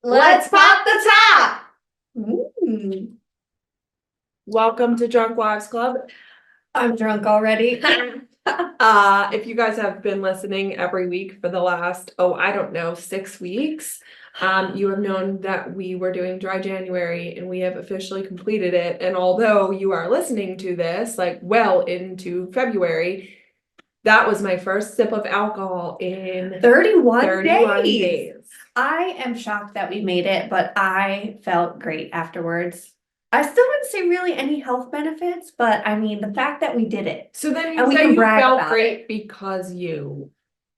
Let's pop the top. Mm, Welcome to Drunk Wives Club. I'm drunk already. If you guys have been listening every week for the last, I don't know, 6 weeks, you have known that we were doing Dry January and we have officially completed it. And although you are listening to this like well into February, that was my first sip of alcohol in 31 31 days. days. I am shocked that we made it, but I felt great afterwards. I still didn't see really any health benefits, but I mean, the fact that we did it. So then And we say can you brag felt about great it. because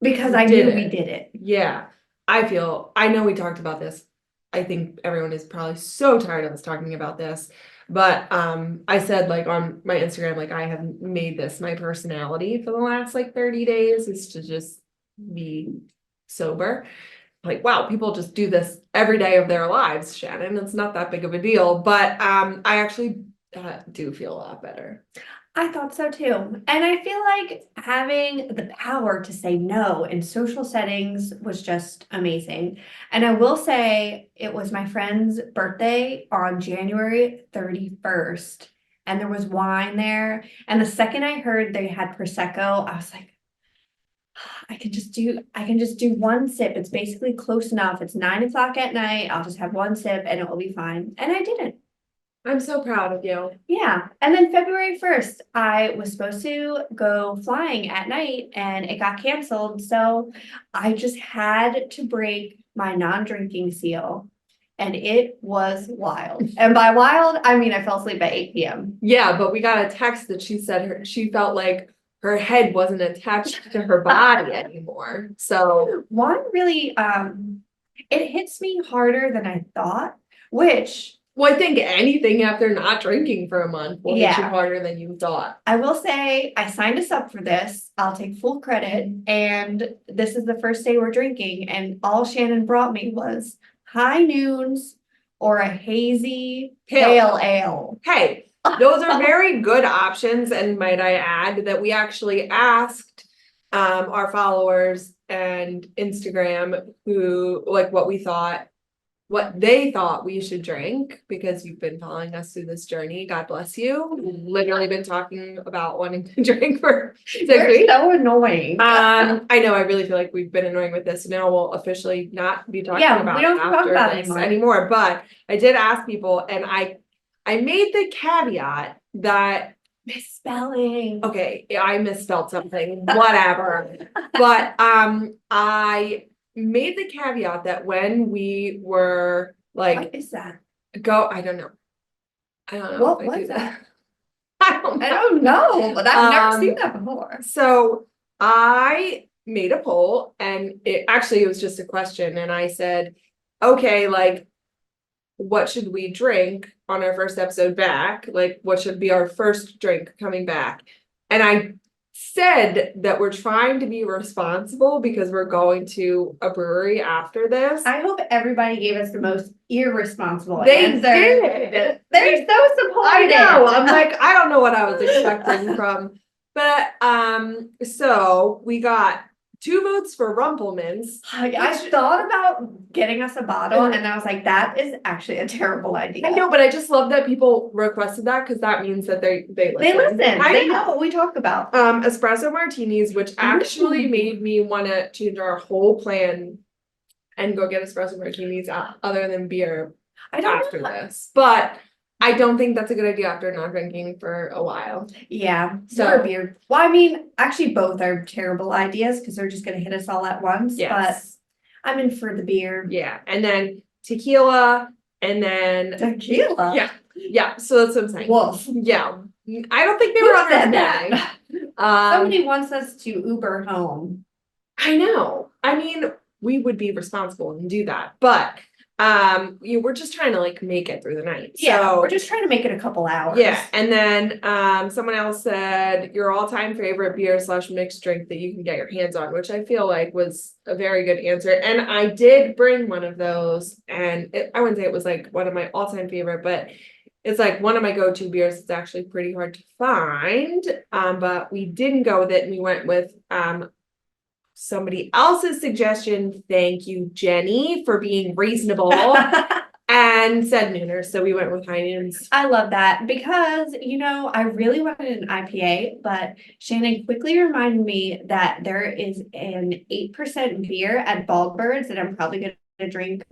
Because I did knew we it. did it. Yeah, I know we talked about this. I think everyone is probably so tired of us talking about this. But I said like on my Instagram, like I have made this my personality for the last like 30 days is to just be sober. Like, wow, people just do this every day of their lives, Shannon. It's not that big of a deal. But I actually do feel a lot better. I thought so too. And I feel like having the power to say no in social settings was just amazing. And I will say it was my friend's birthday on January 31st, and there was wine there. And the second I heard they had Prosecco, I was like, I can just do one sip. It's basically close enough. It's 9 o'clock at night. I'll just have one sip and it will be fine. And I didn't. I'm so proud of you. Yeah. And then February 1st, I was supposed to go flying at night and it got canceled. So I just had to break my non-drinking seal. And it was wild. And by wild, I mean I fell asleep at 8 p.m. Yeah, but we got a text that she said she felt like her head wasn't attached to her body anymore. So One really it hits me harder than I thought, which well, I think anything after not drinking for a month will hit you yeah. harder than you thought. I will say I signed us up for this. I'll take full credit. And this is the first day we're drinking. And all Shannon brought me was high noons or a hazy pale ale. Hey, those are very good options, and might I add that we actually asked our followers and Instagram who like what they thought we should drink because you've been following us through this journey. God bless you. We've literally been talking about wanting to drink for 6 weeks. So annoying. I know. I really feel like we've been annoying with this. Now we'll officially not be talking about we don't it talk after about this it anymore. But I did ask people, and I made the caveat that Misspelling. okay, I misspelled something, whatever. But I made the caveat that when we were like What is that? I don't know. I don't know What if I do was that. that? I don't know. I don't know, but I've never seen Um, that before. So I made a poll and it was just a question and I said, okay, like what should we drink on our first episode back? Like what should be our first drink coming back? And I said that we're trying to be responsible because we're going to a brewery after this. I hope everybody gave us the most irresponsible They answer. did. They're so supportive. I know. I'm like, I don't know what I was expecting from. But so we got 2 votes for Rumplemans. I thought about getting us a bottle, and I was like, that is actually a terrible idea. I know, but I just love that people requested that because that means that they listen. They listen. They know know. what we talk about. Espresso martinis, which actually made me want to change our whole plan and go get espresso martinis other than beer after this. But I don't think that's a good idea after not drinking for a while. Yeah, So- or beer. Well, I mean, actually, both are terrible ideas because they're just going to hit us all at once. Yes. But I'm in for the beer. Yeah, and then tequila, and then Tequila. yeah. So that's what I'm saying. Wolf. Yeah, I don't think they Who were said understanding. that? Somebody wants us to Uber home. I know. I mean, we would be responsible and do that, but we're just trying to like make it through the night. Yeah, So we're just trying to make it a couple hours. yeah, and then someone else said your all-time favorite beer / mixed drink that you can get your hands on, which I feel like was a very good answer. And I did bring one of those, and I wouldn't say it was like one of my all-time favorite, but it's like one of my go-to beers. It's actually pretty hard to find, but we didn't go with it, and we went with somebody else's suggestion. Thank you, Jenny, for being reasonable and said nooner. So we went with high noons. I love that because, you know, I really wanted an IPA, but Shannon quickly reminded me that there is an 8% beer at Baldbirds that I'm probably going to drink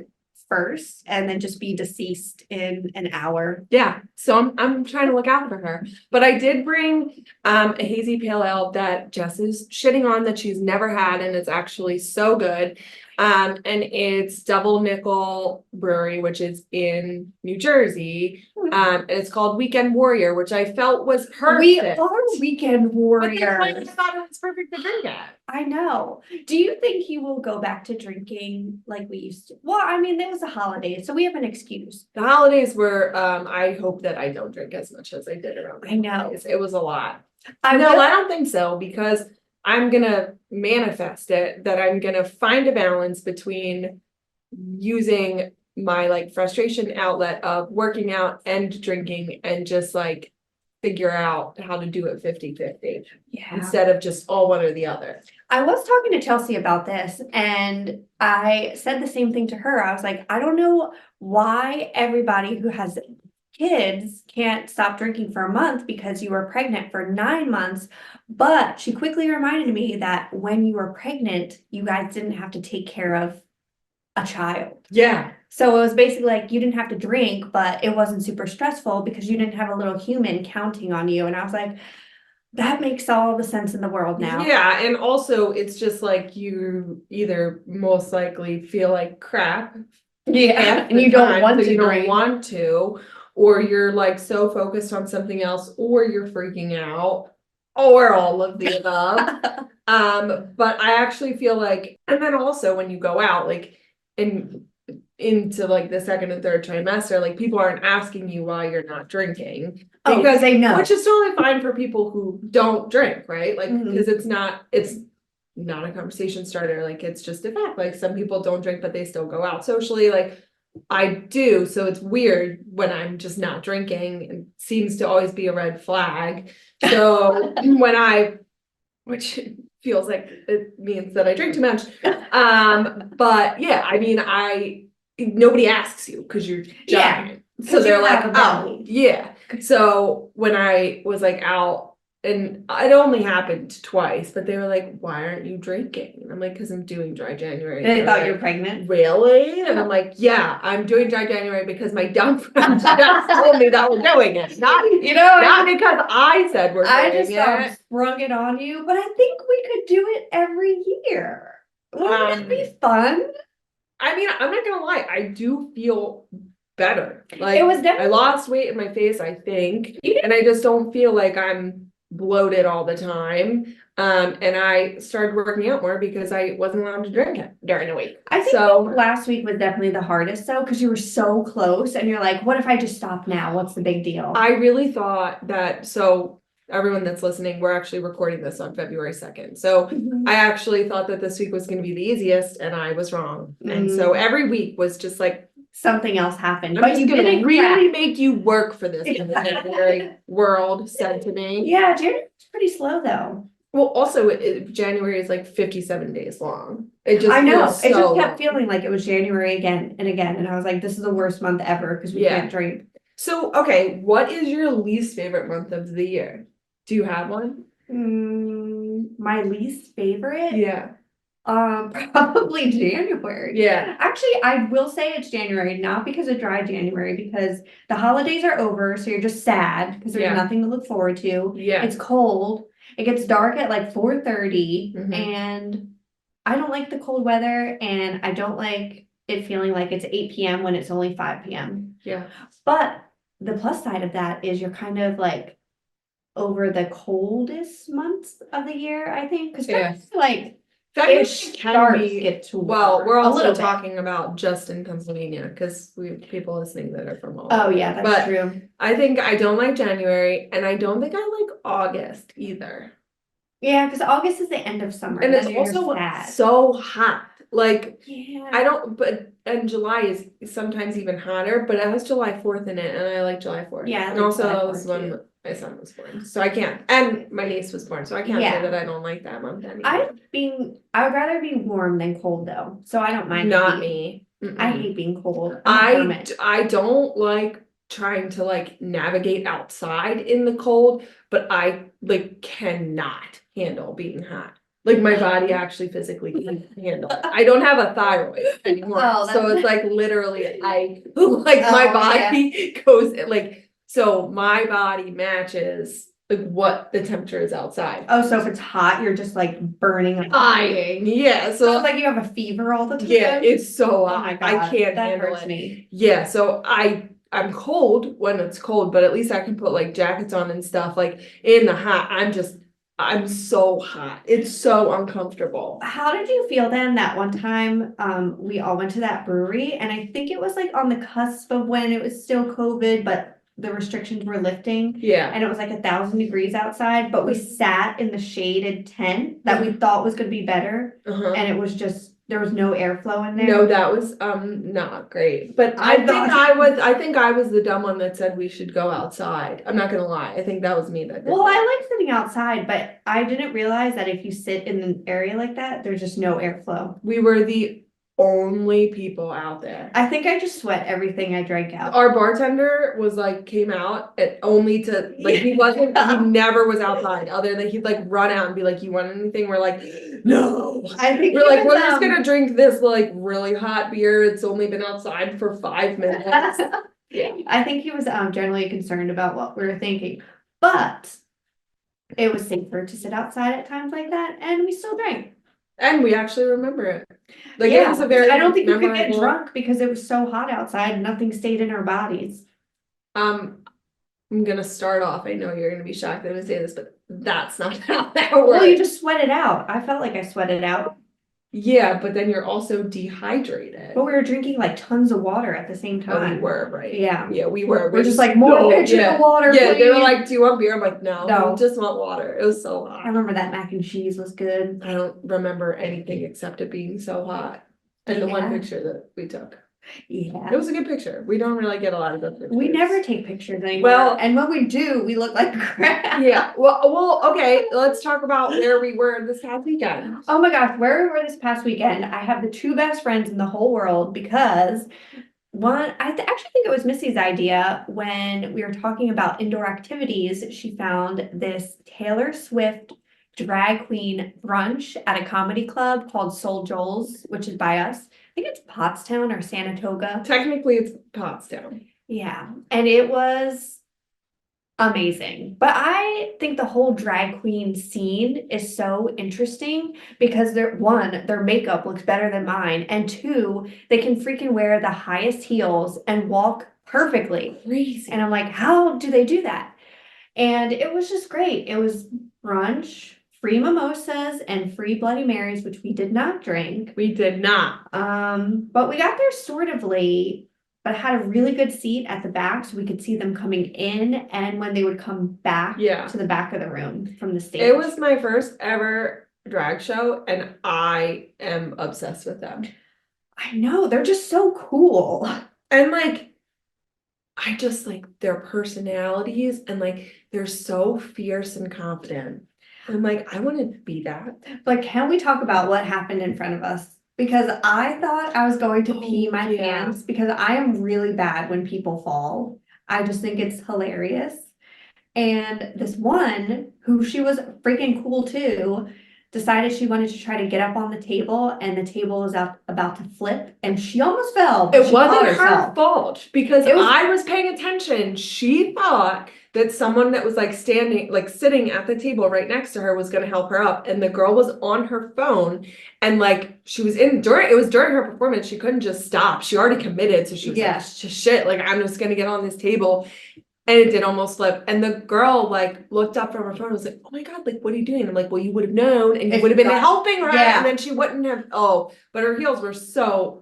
first and then just be deceased in an hour. Yeah, so I'm trying to look out for her. But I did bring a hazy pale ale that Jess is shitting on that she's never had, and it's actually so good. And it's Double Nickel Brewery, which is in New Jersey. And it's called Weekend Warrior, which I felt was perfect. We are weekend But warriors. that's why I thought it was perfect to drink at. I know. Do you think you will go back to drinking like we used to? Well, I mean, there was a holiday, so we have an excuse. The holidays were, I hope that I don't drink as much as I did around the I know. holidays. It was a lot. I No, will- I don't think so, because I'm gonna manifest it, that I'm gonna find a balance between using my like frustration outlet of working out and drinking and just like figure out how to do it 50-50 Yeah. instead of just all one or the other. I was talking to Chelsea about this and I said the same thing to her. I was like, I don't know why everybody who has kids can't stop drinking for a month because you were pregnant for 9 months. But she quickly reminded me that when you were pregnant, you guys didn't have to take care of a child. Yeah. So it was basically like you didn't have to drink, but it wasn't super stressful because you didn't have a little human counting on you. And I was like, that makes all the sense in the world now. Yeah, and also it's just like you either most likely feel like crap Yeah, half and the you don't time, want so to you don't drink. want to, or you're like so focused on something else, or you're freaking out, or all of the above. But I actually feel like, and then also when you go out, like into like the second and third trimester, like people aren't asking you why you're not drinking. Oh, Because they know. which is totally fine for people who don't drink, right? Like, Mhm. because it's not a conversation starter. Like, it's just a fact. Like, some people don't drink, but they still go out socially. Like, I do. So it's weird when I'm just not drinking. It seems to always be a red flag. So which feels like it means that I drink too much. But yeah, I mean, nobody asks you because you're Yeah, giant. 'cause So you they're like, have a oh, belly. yeah. So when I was like out, and it only happened twice, but they were like, why aren't you drinking? And I'm like, because I'm doing dry January. They They're thought like, you were pregnant. really? And I'm like, yeah, I'm doing dry January because my dumb friend just told me that we're doing it. Not because I said we're I doing just it. sprung it on you, but I think we could do it every year. Wouldn't it be fun? I mean, I'm not gonna lie, I do feel better. Like, It was I definitely- lost weight in my face, I think, You did. and I just don't feel like I'm bloated all the time. And I started working out more because I wasn't allowed to drink it during the week. I think So last week was definitely the hardest though, because you were so close and you're like, what if I just stop now? What's the big deal? I really thought that, so everyone that's listening, we're actually recording this on February 2nd. So Mhm. I actually thought that this week was gonna be the easiest, and I was wrong. And so every week was just like, Something else happened, I'm but just you gonna didn't really crack. make you work for this in the January world said to me. Yeah, January's pretty slow though. Well, also January is like 57 days long. It just I know, feels it just so kept long. feeling like it was January again and again, and I was like, this is the worst month ever because we Yeah. can't drink. So, okay, what is your least favorite month of the year? Do you have one? My least favorite? Yeah. Probably January. Yeah. Actually, I will say it's January, not because of dry January, because the holidays are over, so you're just sad because there's Yeah. nothing to look forward to. Yeah. It's cold. It gets dark at like 4:30, Mhm. and I don't like the cold weather, and I don't like it feeling like it's 8 p.m. when it's only 5 p.m. Yeah. But the plus side of that is you're kind of like over the coldest months of the year, I think, because Yeah. like February ish can starts be, get to well, warm we're a also little bit. talking about just in Pennsylvania because we have people listening that are from all Oh over. yeah, that's But true. I think I don't like January, and I don't think I like August either. Yeah, because August is the end of summer, And then it's you're also sad. so hot. Like, Yeah. I don't, but and July is sometimes even hotter, but it has July 4th in it, and I like July 4th. Yeah, I And like also July that was 4th when too. my son was born, so I can't, and my niece was born, so I can't say Yeah. that I don't like that month anymore. I would rather be warm than cold though, so I don't mind. Not the heat. me. I Mm-mm. hate being cold. I'm a hermit. I don't like trying to like navigate outside in the cold, but I like cannot handle being hot. Like my body actually physically can't handle it. I don't have a thyroid anymore. Oh, So that's- it's like literally I like my Oh, body goes like, so my body matches like what the temperature is outside. Oh, so if it's hot, you're just like burning up. Dying, yeah. So So it's like you have a fever all the time. yeah, it's so Oh hot. my I God, can't that handle hurts it. me. Yeah, so I'm cold when it's cold, but at least I can put like jackets on and stuff. Like in the hot, I'm so hot. It's so uncomfortable. How did you feel then that one time we all went to that brewery and I think it was like on the cusp of when it was still COVID, but the restrictions were lifting Yeah. and it was like 1,000 degrees outside, but we sat in the shaded tent that we thought was gonna be better Uh-huh. and it was just there was no airflow in there. No, that was not great. But I thought- I think I was the dumb one that said we should go outside. I'm not gonna lie. I think that was me that did Well, that. I like sitting outside, but I didn't realize that if you sit in an area like that, there's just no airflow. We were the only people out there. I think I just sweat everything I drank out. Our bartender was like came out and only to like he never was outside other than he'd like run out and be like, you want anything? We're like, no. I think We're he like, was, we're just gonna drink this like really hot beer. It's only been outside for 5 minutes. Yeah. I think he was generally concerned about what we were thinking, but it was safer to sit outside at times like that, and we still drank. And we actually remember it. Like Yeah, it was a very I don't think we could get memorable- drunk because it was so hot outside, and nothing stayed in our bodies. I'm gonna start off. I know you're gonna be shocked that I say this, but that's not how that works. Well, you just sweat it out. I felt like I sweated out, Yeah, but then you're also dehydrated. but we were drinking like tons of water at the same Oh, we time. were, right? Yeah. Yeah, we were. We're just like, more pitchers of water, Yeah, they were please. like, do you want beer? I'm like, no, No. we just want water. It was so I hot. remember that mac and cheese was good. I don't remember anything except it being so hot. And the one Yeah. picture that we took. Yeah. It was a good picture. We don't really get a lot of good pictures. We never take pictures anymore. Well- and when we do, we look like crap. Yeah, well, okay, let's talk about where we were this past weekend. Oh my gosh, where we were this past weekend, I have the two best friends in the whole world because one, actually think it was Missy's idea when we were talking about indoor activities. She found this Taylor Swift drag queen brunch at a comedy club called Soul Joel's, which is by us. I think it's Pottstown or Saratoga. Technically, it's Pottstown. Yeah, and it was amazing. But I think the whole drag queen scene is so interesting because their makeup looks better than mine, and two, they can freaking wear the highest heels and walk perfectly. Crazy. And I'm like, how do they do that? And it was just great. It was brunch, free mimosas, and free Bloody Marys, which we did not drink. We did not. But we got there sort of late, but had a really good seat at the back so we could see them coming in and when they would come back Yeah. to the back of the room from the stage. It was my first ever drag show, and I am obsessed with them. I know, they're just so cool. And like, I just like their personalities, and like they're so fierce and confident. I'm like, I want to be that. But can we talk about what happened in front of us? Because I thought I was going to pee Oh, my yeah. pants because I am really bad when people fall. I just think it's hilarious. And this one, who she was freaking cool too, decided she wanted to try to get up on the table, and the table was about to flip, and she almost fell. but It she caught wasn't her herself. fault because It was- I was paying attention. She thought that someone that was like standing, like sitting at the table right next to her was gonna help her up. And the girl was on her phone, and like she was it was during her performance. She couldn't just stop. She already committed. So she was Yeah. like, shit, like I'm just gonna get on this table. And it did almost flip. And the girl like looked up from her phone and was like, oh my God, like what are you doing? I'm like, well, you would have known and you If would have been you got- helping her. Yeah. And then she wouldn't have, but her heels were so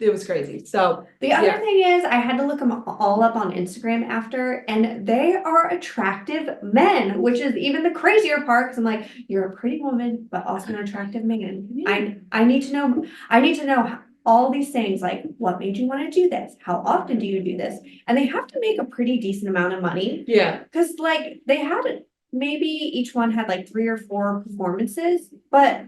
it was crazy. So The other yeah. thing is, I had to look them all up on Instagram after, and they are attractive men, which is even the crazier part. Because I'm like, you're a pretty woman, but also an attractive man. Yeah. I need to know. I need to know all these things like, what made you want to do this? How often do you do this? And they have to make a pretty decent amount of money. Yeah. Cause like they had maybe each one had like 3 or 4 performances, but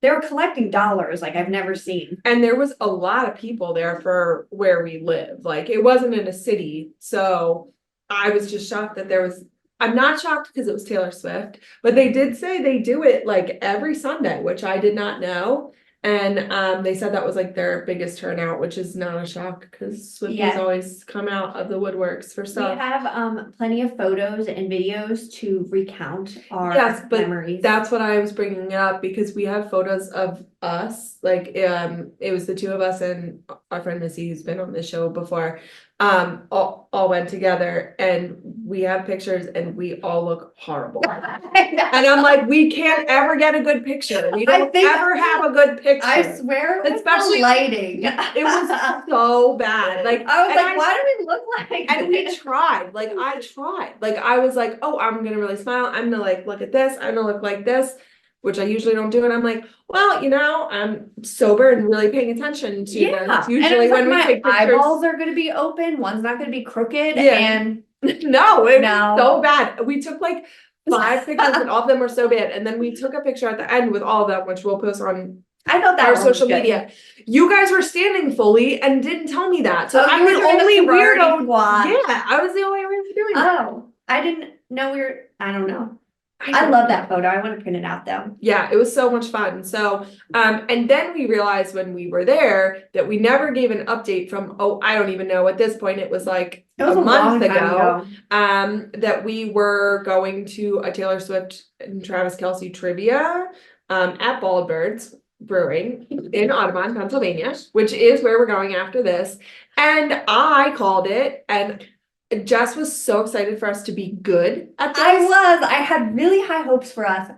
they were collecting dollars like I've never seen. And there was a lot of people there for where we live. Like it wasn't in a city. So I was just shocked that there was, I'm not shocked because it was Taylor Swift, but they did say they do it like every Sunday, which I did not know. And they said that was like their biggest turnout, which is not a shock because Swifties Yeah. always come out of the woodworks for We stuff. have plenty of photos and videos to recount our Yes, but memories. that's what I was bringing up because we have photos of us, like it was the two of us and our friend Missy, who's been on the show before, all went together, and we have pictures and we all look horrible. And I'm like, we can't ever get a good picture. We don't ever have a good picture. I swear, it was Especially the lighting. It was so bad. Like I was and like, why do we look like and we this? tried, like I tried, like I was like, oh, I'm gonna really smile, I'm gonna like look at this, I'm gonna look like this, which I usually don't do, and I'm like, well, you know, I'm sober and really paying attention to this. And Usually it was when like we my take pictures, eyeballs are gonna be open, one's not gonna be crooked, Yeah. and no, it No. was so bad. We took like 5 pictures and all of them were so bad, and then we took a picture at the end with all of them, which we'll post on I thought that our one was social good. media. You guys were standing fully and didn't tell me that, so Oh, I'm you were the doing the only sorority weirdo. squad. Yeah, I was the only weirdo doing that. Oh, I didn't know I don't know. I love that photo. I want to print it out though. Yeah, it was so much fun. So, and then we realized when we were there that we never gave an update from, oh, I don't even know at this point, it was like It was a a month long time ago, ago. that we were going to a Taylor Swift and Travis Kelce trivia, at Baldbird's Brewing in Audubon, Pennsylvania, which is where we're going after this. And I called it, and Jess was so excited for us to be good at this. I had really high hopes for us.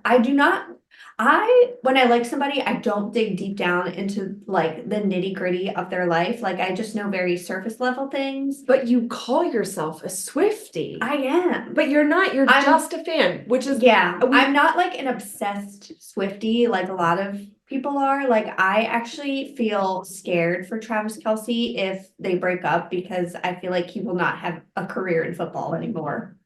When I like somebody, I don't dig deep down into like the nitty gritty of their life. Like I just know very surface level things. But you call yourself a Swiftie. I am. But you're not, you're I'm- just a fan, which is Yeah, we- I'm not like an obsessed Swiftie like a lot of people are. Like I actually feel scared for Travis Kelce if they break up because I feel like he will not have a career in football anymore.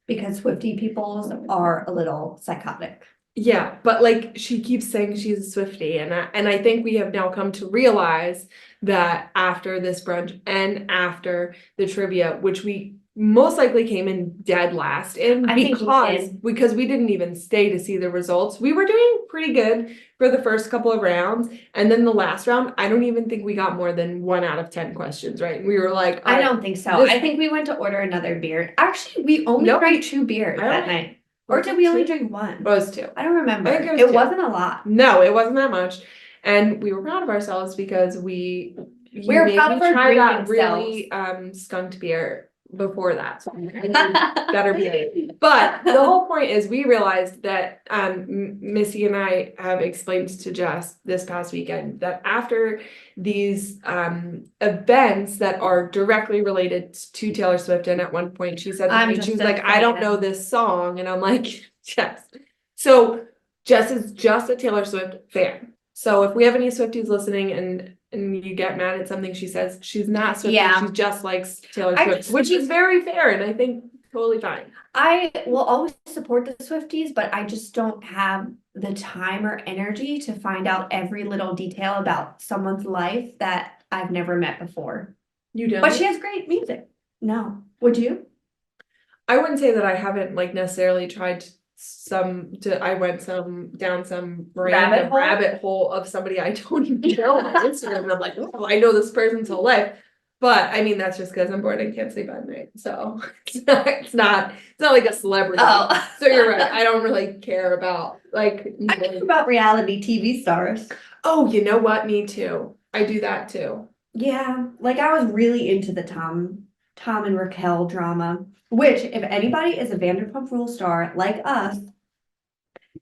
Because Swiftie peoples are a little psychotic. Yeah, but like she keeps saying she's a Swiftie, and I think we have now come to realize that after this brunch and after the trivia, which we most likely came in dead last in I think we because we didn't even stay to see the results. We were doing pretty good for the first couple of rounds, and then the last round, I don't even think we got more than 1 out of 10 questions, right? And we were like, I don't think so. I think we went to order another beer. Actually, we only Nope. drank 2 beers I don't- that night. Or did we only drink 1? It was 2. I don't remember. I think it was It 2. wasn't a lot. No, it wasn't that much. And we were proud of ourselves because we were made proud me of our try that drinking really skunked beer before that. So better beer. But the whole point is we realized that Missy and I have explained to Jess this past weekend that after these events that are directly related to Taylor Swift, and at one point she said to me, she was like, I don't know this song, and I'm like, Jess. So Jess is just a Taylor Swift fan. So if we have any Swifties listening and you get mad at something she says, she's not Swiftie, Yeah. she just likes Taylor Swift, which is very fair and I think totally fine. I will always support the Swifties, but I just don't have the time or energy to find out every little detail about someone's life that I've never met before. You do? But she has great music. No. Would you? I wouldn't say that I haven't like necessarily tried I went down some random rabbit hole of somebody I don't even know on Instagram, and I'm like, oh, I know this person's whole life. But I mean, that's just because I'm bored and can't sleep at night. So it's not like a celebrity. Oh. So you're right. I don't really care about like. I think about reality TV stars. Oh, you know what? Me too. I do that too. Yeah, like I was really into the Tom and Raquel drama, which if anybody is a Vanderpump Rules star like us,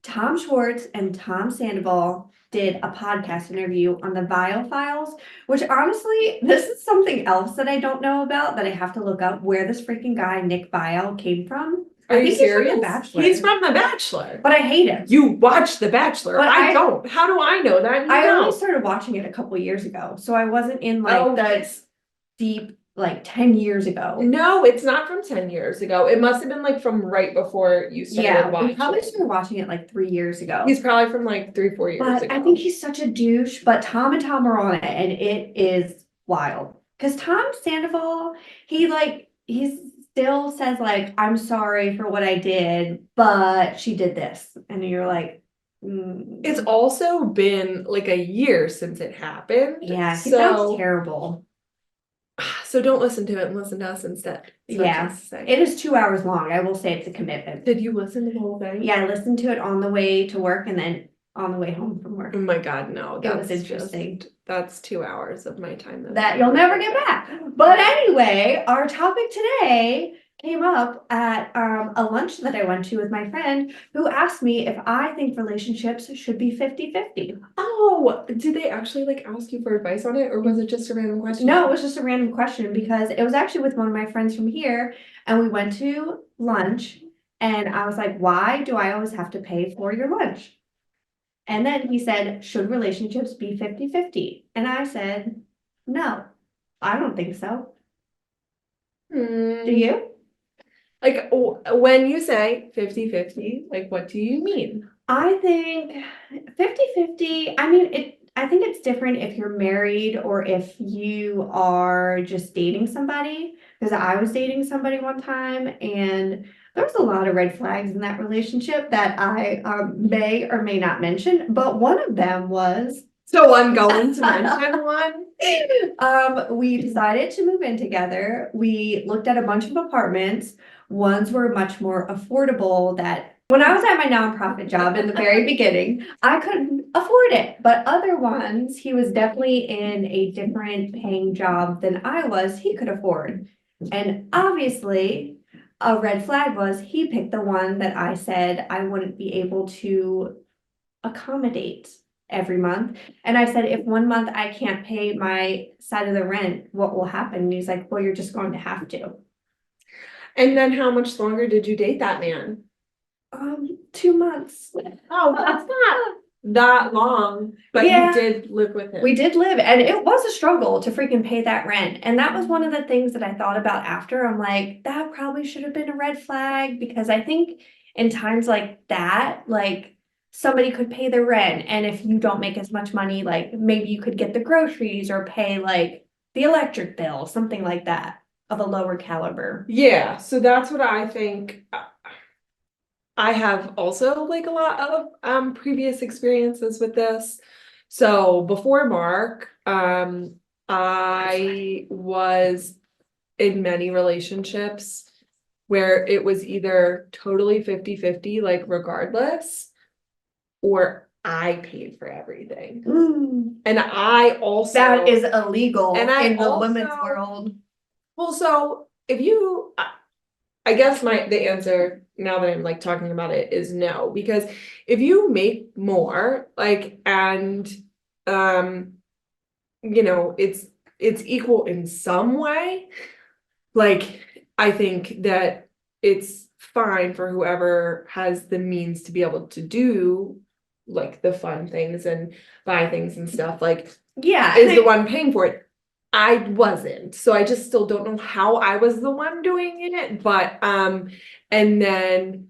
Tom Schwartz and Tom Sandoval did a podcast interview on the Vile Files, which honestly, this is something else that I don't know about that I have to look up where this freaking guy, Nick Vile, came from. Are I you think he's from The serious? Bachelor. He's from The Bachelor. But I hate him. You watch The Bachelor. But I I- don't. How do I know that? You I only don't. started watching it a couple years ago, so I wasn't in like Oh, the deep, like 10 years ago. No, it's not from 10 years ago. It must have been like from right before you started Yeah, we watching. probably started watching it like 3 years ago. He's probably from like 3-4 years But ago. I think he's such a douche, but Tom and Tom are on it, and it is wild. Cause Tom Sandoval, he still says like, I'm sorry for what I did, but she did this. And you're like, It's also been like a year since it happened. yeah, he so sounds terrible. so don't listen to it and listen to us instead. That's what Yeah, Jess is saying. it is 2 hours long. I will say it's a commitment. Did you listen to the whole thing? Yeah, I listened to it on the way to work and then on the way home from work. Oh my God, no. It That's was interesting. that's 2 hours of my time. That you'll never get back. But anyway, our topic today came up at a lunch that I went to with my friend who asked me if I think relationships should be 50-50. Oh, did they actually like ask you for advice on it, or was it just a random question? No, it was just a random question because it was actually with one of my friends from here, and we went to lunch, and I was like, why do I always have to pay for your lunch? And then he said, should relationships be 50-50? And I said, no, I don't think so. Do you? Like when you say 50-50, like what do you mean? I think 50-50, I think it's different if you're married or if you are just dating somebody. Because I was dating somebody one time and there was a lot of red flags in that relationship that I may or may not mention. But one of them was So I'm going to mention one. we decided to move in together. We looked at a bunch of apartments. Ones were much more affordable that when I was at my nonprofit job in the very beginning, I couldn't afford it. But other ones, he was definitely in a different paying job than I was, he could afford. And obviously, a red flag was he picked the one that I said I wouldn't be able to accommodate every month. And I said, if 1 month I can't pay my side of the rent, what will happen? And he's like, well, you're just going to have to. And then how much longer did you date that man? 2 months. Oh, that's not that long, but Yeah. you did live with him. We did live, and it was a struggle to freaking pay that rent. And that was one of the things that I thought about after. I'm like, that probably should have been a red flag because I think in times like that, like somebody could pay the rent. And if you don't make as much money, like maybe you could get the groceries or pay like the electric bill, something like that of a lower caliber. Yeah, so that's what I think. I have also like a lot of previous experiences with this. So before Mark, I was in many relationships where it was either totally 50-50, like regardless, or I paid for everything. And I also That is illegal and I in the also- women's world. Well, so if you I guess the answer now that I'm like talking about it is no, because if you make more, like, and you know, it's equal in some way, like, I think that it's fine for whoever has the means to be able to do like the fun things and buy things and stuff, like, Yeah. is the one paying for it. I wasn't, so I just still don't know how I was the one doing it, but and then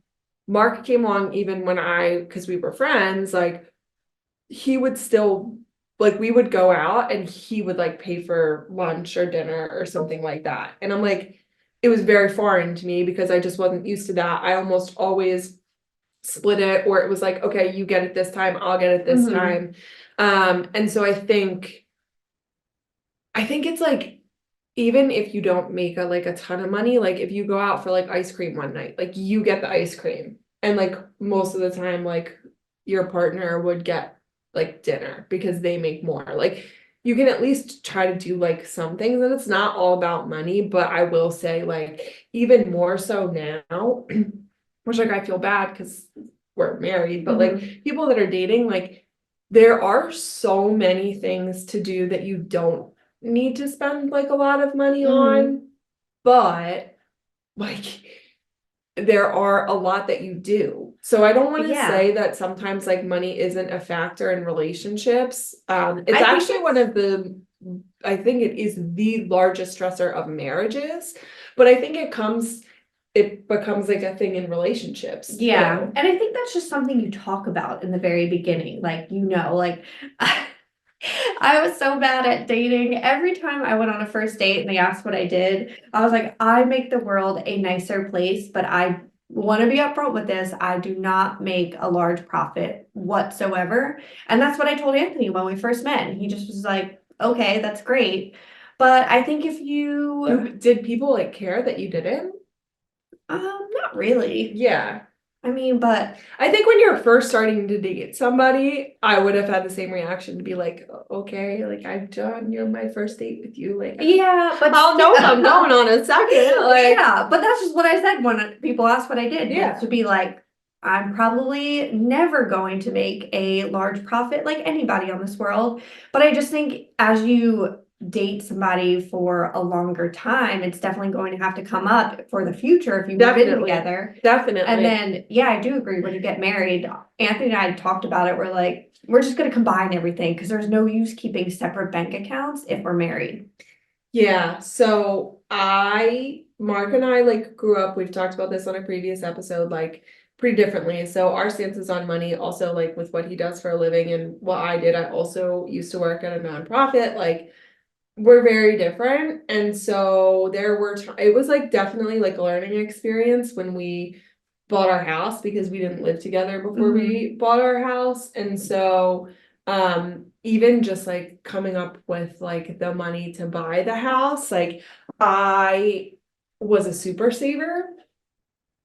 Mark came along even when because we were friends, like he would still, like, we would go out and he would like pay for lunch or dinner or something like that, and I'm like, it was very foreign to me because I just wasn't used to that. I almost always split it, or it was like, okay, you get it this time, I'll get it this time, and so I think it's like, even if you don't make a ton of money, like if you go out for like ice cream one night, like you get the ice cream, and like most of the time, like your partner would get like dinner because they make more. Like you can at least try to do like some things, and it's not all about money, but I will say like even more so now, which like I feel bad because we're married, but like people that are dating, like there are so many things to do that you don't need to spend like a lot of money on, but like there are a lot that you do. So I don't want to Yeah. say that sometimes like money isn't a factor in relationships. It's I think actually one of the, I think it is the largest stressor of marriages, but I think it becomes like a thing in relationships. Yeah, too. and I think that's just something you talk about in the very beginning, like, like I was so bad at dating. Every time I went on a first date and they asked what I did, I was like, I make the world a nicer place, but I want to be upfront with this. I do not make a large profit whatsoever. And that's what I told Anthony when we first met. And he just was like, okay, that's great. But I think if you, Did people like care that you didn't? not really. Yeah. I mean, but I think when you're first starting to date somebody, I would have had the same reaction to be like, okay, like I've done my first date with you. Like, yeah, but I'll know if I'm going on a second. Like, yeah, but that's just what I said when people asked what I did. Yeah. Just to be like, I'm probably never going to make a large profit like anybody on this world. But I just think as you date somebody for a longer time, it's definitely going to have to come up for the future if you move in Definitely. together. Definitely. And then, yeah, I do agree when you get married. Anthony and I talked about it. We're like, we're just going to combine everything because there's no use keeping separate bank accounts if we're married. Yeah, so Mark and I like grew up, we've talked about this on a previous episode, like pretty differently. So our stances on money, also like with what he does for a living and what I did, I also used to work at a nonprofit, like we're very different. And so it was like definitely like a learning experience when we bought our house because we didn't live together before we bought our house. And so even just like coming up with like the money to buy the house, like I was a super saver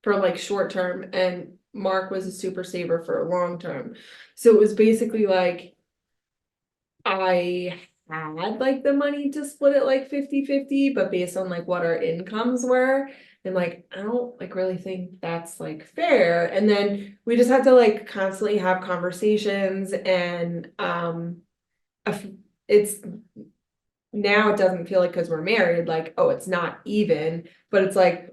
for like short term and Mark was a super saver for long term. So it was basically like I had like the money to split it like 50-50, but based on like what our incomes were. And like, I don't like really think that's like fair. And then we just had to like constantly have conversations and it's now it doesn't feel like because we're married, like, oh, it's not even, but it's like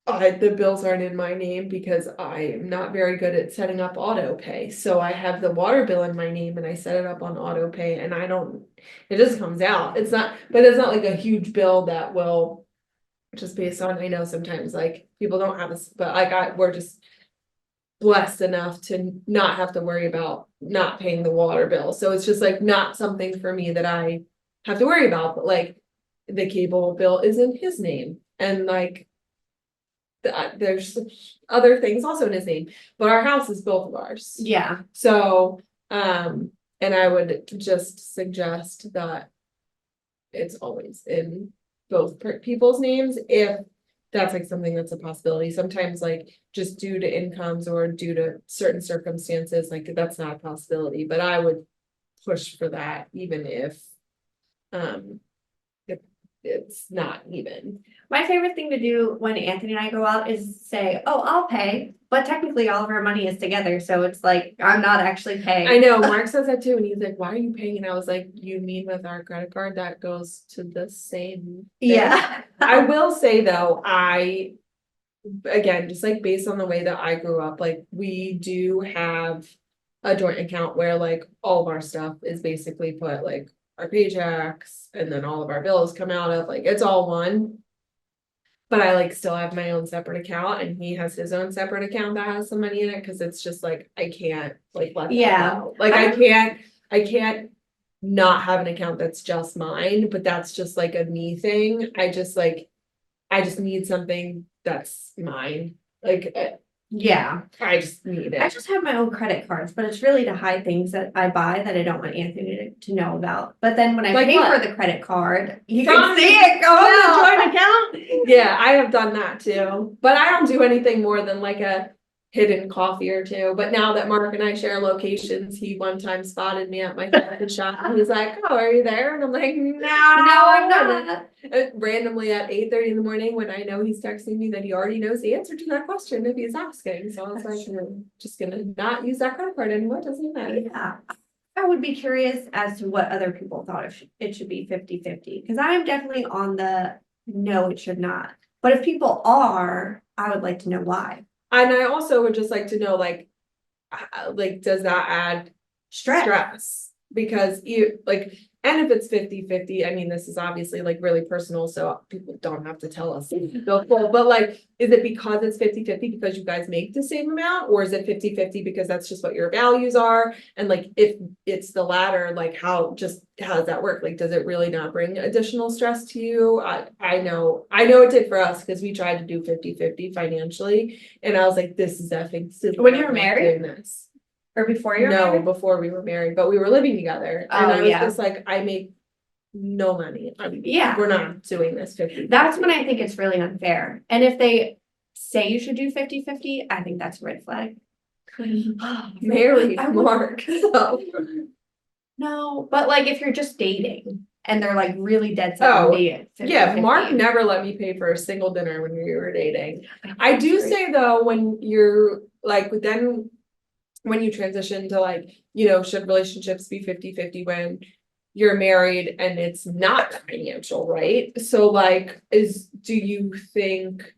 the bills aren't in my name because I am not very good at setting up auto pay. So I have the water bill in my name and I set it up on auto pay and it just comes out. It's not like a huge bill that will just based on, I know sometimes like people don't have this, but we're just blessed enough to not have to worry about not paying the water bill. So it's just like not something for me that I have to worry about, but like the cable bill is in his name and like there's other things also in his name, but our house is both of ours. Yeah. So, and I would just suggest that it's always in both people's names if that's like something that's a possibility. Sometimes like just due to incomes or due to certain circumstances, like that's not a possibility, but I would push for that even if it's not even. My favorite thing to do when Anthony and I go out is say, oh, I'll pay. But technically all of our money is together. So it's like, I'm not actually paying. I know Mark says that too. And he's like, why are you paying? And I was like, you mean with our credit card that goes to the same thing? Yeah. I will say though, again, just like based on the way that I grew up, like we do have a joint account where like all of our stuff is basically put like our paychecks and then all of our bills come out of like it's all one. But I like still have my own separate account and he has his own separate account that has some money in it because it's just like I can't like let that go. Like I can't not have an account that's just mine, but that's just like a me thing. I just need something that's mine. Like Yeah. I just need I it. just have my own credit cards, but it's really to hide things that I buy that I don't want Anthony to know about. But then when I Like pay what? for the credit card, you From can see it go from the out. joint account? Yeah, I have done that too. But I don't do anything more than like a hidden coffee or two. But now that Mark and I share locations, he one time spotted me at my coffee shop and he's like, oh, are you there? And I'm like, no, I'm not. Randomly at 8:30 in the morning when I know he's texting me that he already knows the answer to that question if he's asking. So I was like, I'm just gonna not use that credit card anymore. Doesn't matter. Yeah. I would be curious as to what other people thought it should be 50-50 because I'm definitely on the no, it should not. But if people are, I would like to know why. And I also would just like to know, like, does that add stress? Because you, like, and if it's 50-50, I mean, this is obviously like really personal, so people don't have to tell us the full, but like, is it because it's 50-50 because you guys make the same amount, or is it 50-50 because that's just what your values are? And like, if it's the latter, like, how does that work? Like, does it really not bring additional stress to you? I know it did for us, because we tried to do 50-50 financially, and I was like, this is effing stupid. When you were I'm not married? doing this. Or before you were No, married? before we were married, but we were living together, and Oh, I was yeah. just like, I make no money. Yeah. We're not doing this 50. That's when I think it's really unfair. And if they say you should do 50-50, I think that's a red flag. Married I would- Mark, so. No, but like if you're just dating and they're like really dead set Oh, on dating. Yeah, 50-50. Mark never let me pay for a single dinner when we were dating. I That's do great. say though, when you're like, then when you transition to like, should relationships be 50-50 when you're married and it's not financial, right? So like, do you think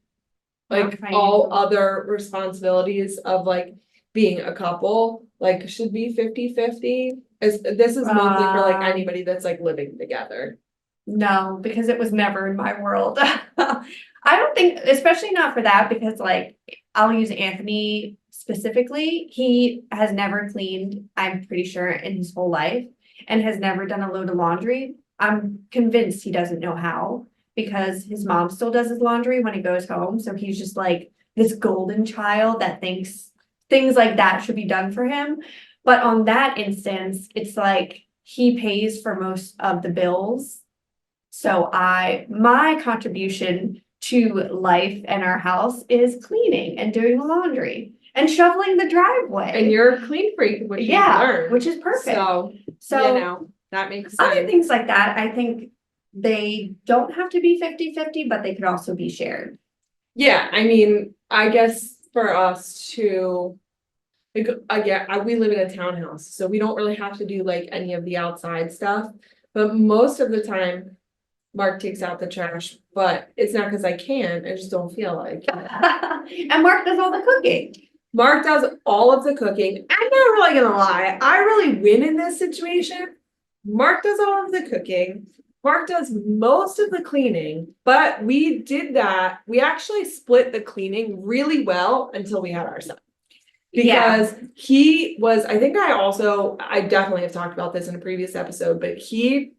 like Not all financial. other responsibilities of like being a couple, like should be 50-50? This is mostly for like anybody that's like living together. No, because it was never in my world. I don't think, especially not for that, because like I'll use Anthony specifically. He has never cleaned, I'm pretty sure, in his whole life, and has never done a load of laundry. I'm convinced he doesn't know how, because his mom still does his laundry when he goes home. So he's just like this golden child that thinks things like that should be done for him. But on that instance, it's like he pays for most of the bills. So my contribution to life and our house is cleaning and doing the laundry and shoveling the driveway. And you're a clean freak, which you Yeah, learned. which is perfect. So, So that makes other sense. things like that, I think they don't have to be 50-50, but they could also be shared. Yeah, I mean, I guess for us to, like, again, we live in a townhouse, so we don't really have to do like any of the outside stuff. But most of the time, Mark takes out the trash, but it's not because I can't, I just don't feel like it. And Mark does all the cooking. Mark does all of the cooking. I'm not really gonna lie, I really win in this situation. Mark does all of the cooking. Mark does most of the cleaning, but we actually split the cleaning really well until we had our son. Because he was, I think I definitely have talked about this in a previous episode, but he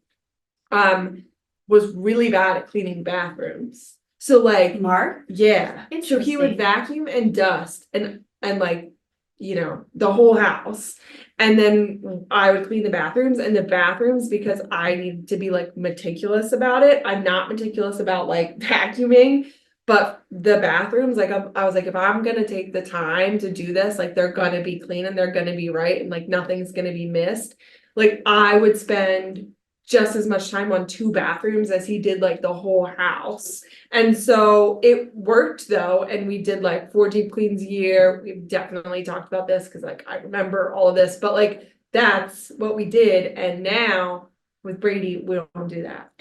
was really bad at cleaning bathrooms. So like Mark? Yeah. So he would vacuum and dust and like, the whole house. And then I would clean the bathrooms, and the bathrooms, because I need to be like meticulous about it. I'm not meticulous about like vacuuming, but the bathrooms, like I was like, if I'm gonna take the time to do this, like they're gonna be clean and they're gonna be right, and like nothing's gonna be missed. Like I would spend just as much time on 2 bathrooms as he did like the whole house. And so it worked though, and we did like 4 deep cleans a year. We've definitely talked about this because like I remember all of this, but like that's what we did. And now with Brady, we don't do that.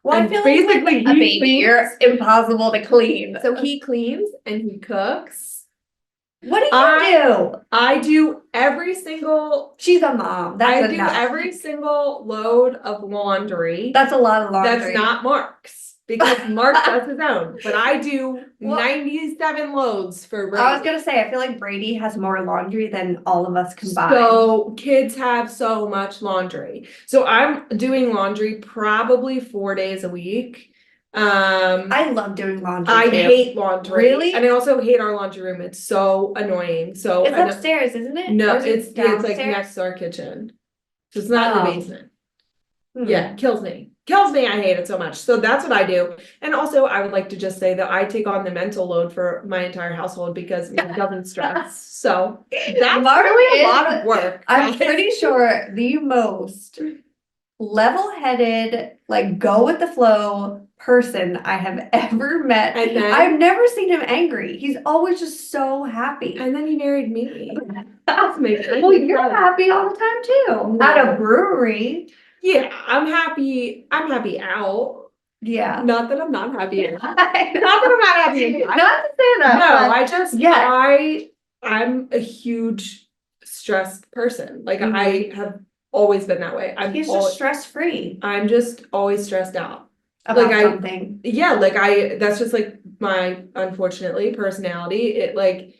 Well, I And feel basically like with a he baby, cleans. you're impossible to clean. So he cleans and he cooks. What do you do? I do every single. She's a mom. That's I enough. do every single load of laundry. That's a lot of laundry. That's not Mark's, because Mark does his own, but I do Well, 97 loads for Brady. I was gonna say, I feel like Brady has more laundry than all of us combined. So kids have so much laundry. So I'm doing laundry probably 4 days a week. I love doing laundry I too. hate laundry. Really? And I also hate our laundry room. It's so annoying. So It's upstairs, isn't it? No, Or is it it's like downstairs? next to our kitchen. So it's not in the Oh. basement. Hmm. Yeah, kills me. I hate it so much. So that's what I do. And also I would like to just say that I take on the mental load for my entire household because it doesn't stress. So that's Mark really a is- lot of work. I'm guys. pretty sure the most level-headed, like go with the flow person I have ever met. And then- I've never seen him angry. He's always just so happy. And then he married me. That's amazing. Well, you're happy all the time too. No. At a brewery. Yeah, I'm happy out. Yeah. Not that I'm not happy. Not Not that I'm not happy. to say that. No, but I just, yeah. I'm a huge stressed person. Like Mhm. I have always been that way. He's just stress-free I'm just always stressed out. about I, something. yeah, that's just like my, unfortunately, personality. It like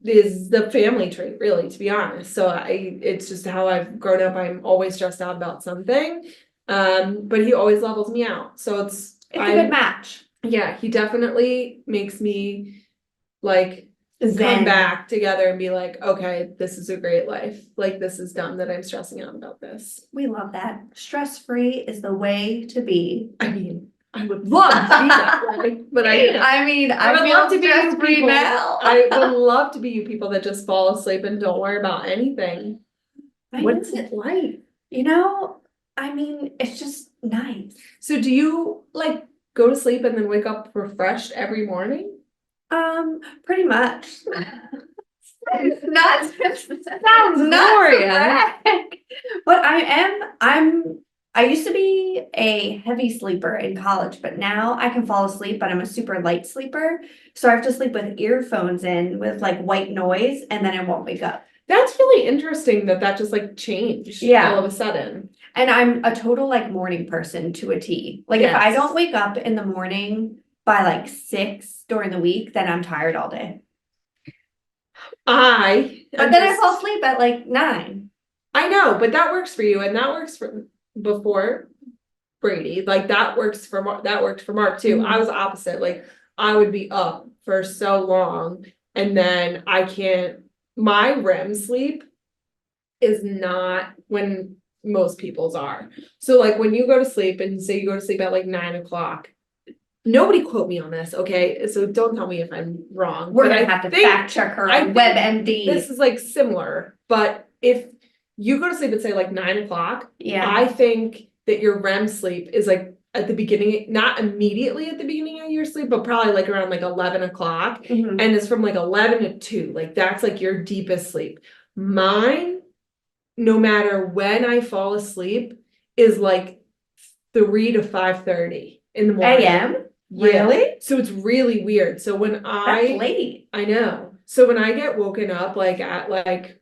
is the family trait, really, to be honest. So it's just how I've grown up. I'm always stressed out about something. But he always levels me out. So It's a good match. yeah, he definitely makes me like come Zen. back together and be like, okay, this is a great life. Like this is dumb that I'm stressing out about this. We love that. Stress-free is the way to be. I mean, I would love to be that way, but I can't. I mean, I would feel love to be you stress-free people. now. I would love to be you people that just fall asleep and don't worry about anything. What's it like? You know, I mean, it's just nice. So do you like go to sleep and then wake up refreshed every morning? Pretty much. Not Sounds not glorious. brag. But I used to be a heavy sleeper in college, but now I can fall asleep, but I'm a super light sleeper. So I have to sleep with earphones in with like white noise and then I won't wake up. That's really interesting that just like changed Yeah. all of a sudden. And I'm a total like morning person to a T. Like if I Yes. don't wake up in the morning by like 6 during the week, then I'm tired all day. But then I fall asleep at like 9. I know, but that works for you, and that works for before Brady. Like that works for that worked for Mark too. I was opposite. Like I would be up for so long, and then I can't. My REM sleep is not when most people's are. So like when you go to sleep and say you go to sleep at like 9 o'clock. Nobody quote me on this, okay? So don't tell me if I'm wrong. We're but gonna have to fact check her on WebMD. This is like similar, but if you go to sleep at say like 9 o'clock, Yeah. I think that your REM sleep is like at the beginning, not immediately at the beginning of your sleep, but probably like around like 11 o'clock. Mhm. And it's from like 11 to 2. Like that's like your deepest sleep. Mine, no matter when I fall asleep, is like 3 to 5:30 in the morning. AM? Yeah. Really? So it's really weird. So when That's late. I know. So when I get woken up like at like,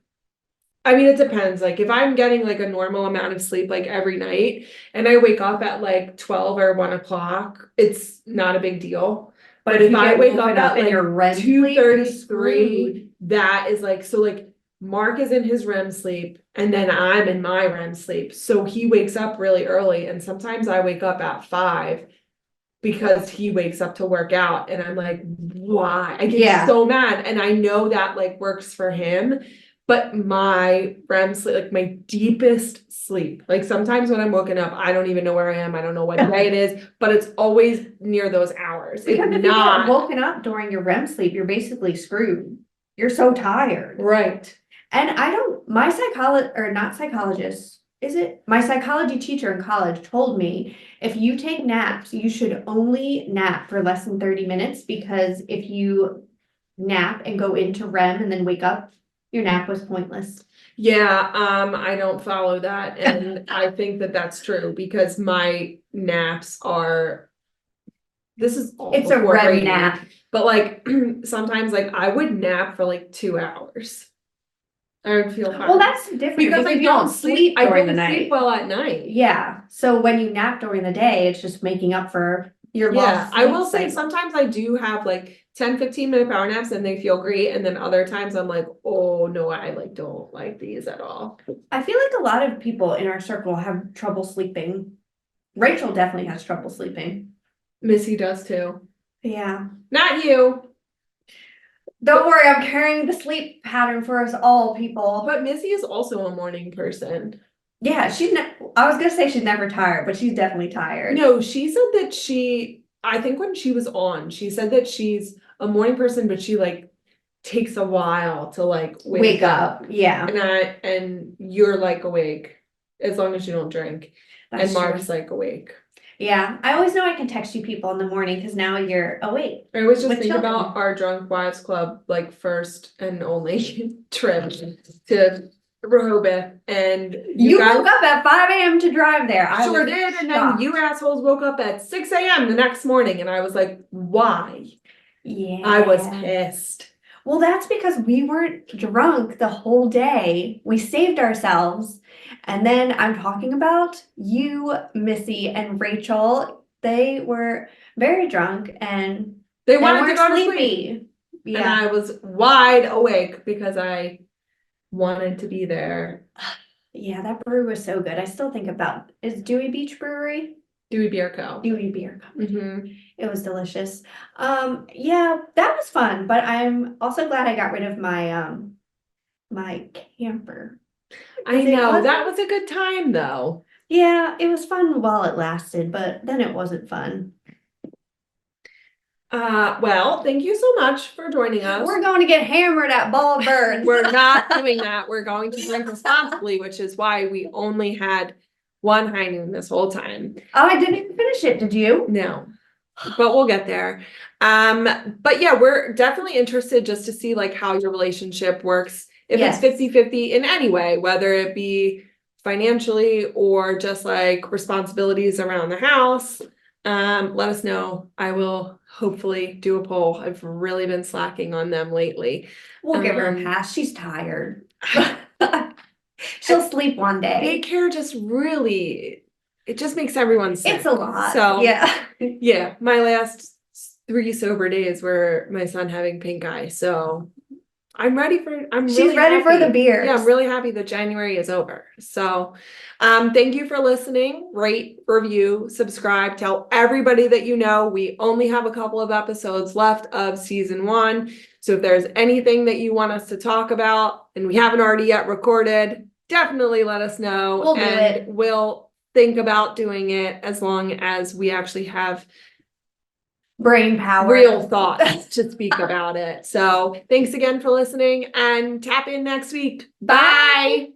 I mean, it depends. Like if I'm getting like a normal amount of sleep like every night and I wake up at like 12 or 1 o'clock, it's not a big deal. But if I wake up at like your REM sleep, 2:33, that is like, so like Mark is in his REM sleep and then I'm in my REM sleep. So he wakes up really early and sometimes I wake up at 5 because he wakes up to work out and I'm like, why? I get so mad. And I know that like works for him, but my REM sleep, like my deepest sleep, like sometimes when I'm woken up, I don't even know where I am. I don't know what day it is, but it's always near those hours. Because if you get woken up during your REM sleep, you're basically screwed. You're so tired. Right. And my my psychology teacher in college told me if you take naps, you should only nap for less than 30 minutes because if you nap and go into REM and then wake up, your nap was pointless. Yeah, I don't follow that. And I think that that's true because my naps are, this is all It's a before REM Brady, nap. but like sometimes like I would nap for like 2 hours. I would feel fine. Well, that's different because I don't sleep during the I night. sleep well at night. Yeah. So when you nap during the day, it's just making up for your lost I will sleep say sometimes I do have like 10-15 minute power naps and they feel great. And then other times I'm like, oh no, I like don't like these at all. I feel like a lot of people in our circle have trouble sleeping. Rachel definitely has trouble sleeping. Missy does too. Yeah. Not you. Don't worry, I'm carrying the sleep pattern for us all, people. But Missy is also a morning person. Yeah, I was gonna say she's never tired, but she's definitely tired. No, she said that I think when she was on, she said that she's a morning person, but she like takes a while to like wake up. Yeah. And you're like awake as long as you don't drink. That's and Mark's like awake. Yeah, I always know I can text you people in the morning because now you're awake. I always just think about our Drunk Wives Club, like first and only trip to Rehoboth, and You guys woke up at 5 a.m. to drive there. I sure was did, and then shocked. you assholes woke up at 6 a.m. the next morning, and I was like, why? Yeah. I was pissed. Well, that's because we weren't drunk the whole day. We saved ourselves. And then I'm talking about you, Missy, and Rachel. They were very drunk and They they wanted to weren't go to sleep, sleepy. and Yeah. I was wide awake because I wanted to be there. Yeah, that brewery was so good. I still think about is Dewey Beach Brewery? Dewey Beer Co. Dewey Beer Company. Mm-hmm. It was delicious. Yeah, that was fun, but I'm also glad I got rid of my my camper. I 'Cause it know, that wasn't- was a good time though. Yeah, it was fun while it lasted, but then it wasn't fun. Well, thank you so much for joining us. We're going to get hammered at Bald Birds. We're not doing that. We're going to drink responsibly, which is why we only had one high noon this whole time. Oh, I didn't even finish it, did you? No, but we'll get there. But yeah, we're definitely interested just to see like how your relationship works. If Yes. it's 50-50 in any way, whether it be financially or just like responsibilities around the house. Let us know. I will hopefully do a poll. I've really been slacking on them lately. We'll give her a pass. She's tired. She'll sleep one day. Daycare just really, it just makes everyone sick. It's a lot. So Yeah. yeah, my last 3 sober days were my son having pink eye. So I'm She's really ready for happy. the beers. Yeah, I'm really happy that January is over. So, thank you for listening. Rate, review, subscribe, tell everybody that you know. We only have a couple of episodes left of season 1. So if there's anything that you want us to talk about and we haven't already yet recorded, definitely let us know. We'll do it. We'll think about doing it as long as we actually have Brain power. real thoughts to speak about it. So thanks again for listening and tap in next week. Bye.